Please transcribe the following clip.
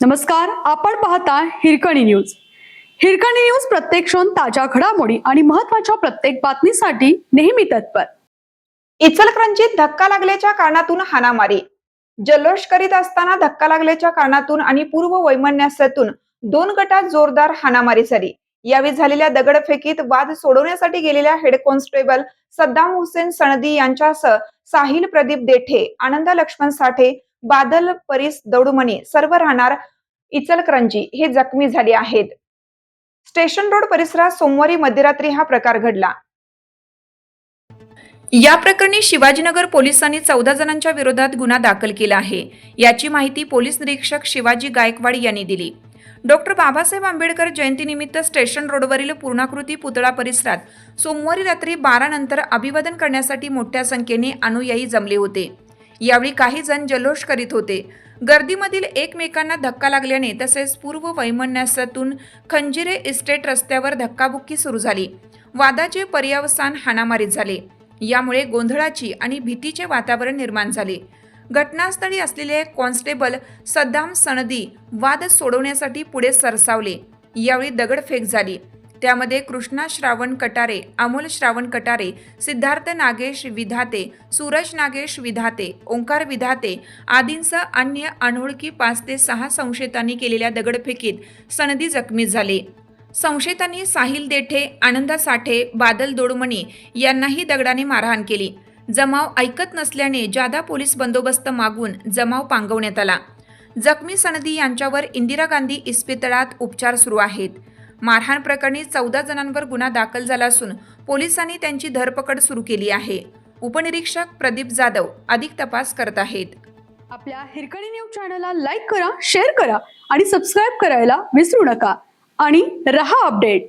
नमस्कार, आपण पाहता हिरकणी न्यूज. हिरकणी न्यूज प्रत्येक क्षण ताज्या घडामोडी आणि महत्त्वाच्या प्रत्येक बातमीसाठी नेहमी तत्पर. इचलकरंजीत धक्का लागल्याच्या कारणातून हाणामारी. जल्लोष करीत असताना धक्का लागल्याच्या कारणातून आणि पूर्व वैमनस्यातून दोन गटात जोरदार हाणामारी झाली. यावेळी झालेल्या दगडफेकीत वाद सोडवण्यासाठी गेलेल्या हेड कॉन्स्टेबल सद्दाम हुसेन सनदी यांच्यासह साहिल प्रदीप देठे, आनंद लक्ष्मण साठे, बादल परीस दौडमणी सर्व राहणार इचलकरंजी हे जखमी झाले आहेत. स्टेशन रोड परिसरात सोमवारी मध्यरात्री हा प्रकार घडला. या प्रकरणी शिवाजीनगर पोलिसांनी 14 जणांच्या विरोधात गुन्हा दाखल केला आहे. याची माहिती पोलीस निरीक्षक शिवाजी गायकवाड यांनी दिली. डॉक्टर बाबासाहेब आंबेडकर जयंतीनिमित्त स्टेशन रोडवरील पूर्णाकृती पुतळा परिसरात सोमवारी रात्री 12 नंतर अभिवादन करण्यासाठी मोठ्या संख्येने अनुयायी जमले होते. यावेळी काही जण जल्लोष करीत होते. गर्दीमधील एकमेकांना धक्का लागल्याने तसेच पूर्व वैमनस्यातून खंजिरे इस्टेट रस्त्यावर धक्काबुक्की सुरू झाली. वादाचे पर्यावसान हाणामारीत झाले. यामुळे गोंधळाची आणि भीतीचे वातावरण निर्माण झाले. घटनास्थळी असलेले कॉन्स्टेबल सद्दाम सनदी वाद सोडवण्यासाठी पुढे सरसावले. यावेळी दगडफेक झाली. त्यामध्ये कृष्णा श्रावण कटारे, अमोल श्रावण कटारे, सिद्धार्थ नागेश विधाते, सूरज नागेश विधाते, ओंकार विधाते आदींसह अन्य अनोळखी 5 ते 6 संशयितांनी केलेल्या दगडफेकीत सनदी जखमी झाले. संशयितांनी साहिल देठे, आनंद साठे, बादल दोडमणी यांनाही दगडाने मारहाण केली. जमाव ऐकत नसल्याने जादा पोलीस बंदोबस्त मागून जमाव पांगवण्यात आला. जखमी सनदी यांच्यावर इंदिरा गांधी इस्पितळात उपचार सुरू आहेत. मारहाण प्रकरणी 14 जणांवर गुन्हा दाखल झाला असून पोलिसांनी त्यांची धरपकड सुरू केली आहे. उपनिरीक्षक प्रदीप जाधव अधिक तपास करत आहेत. आपल्या हिरकणी न्यूज चॅनलला लाईक करा, शेअर करा आणि सबस्क्राईब करायला विसरू नका आणि रहा अपडेट.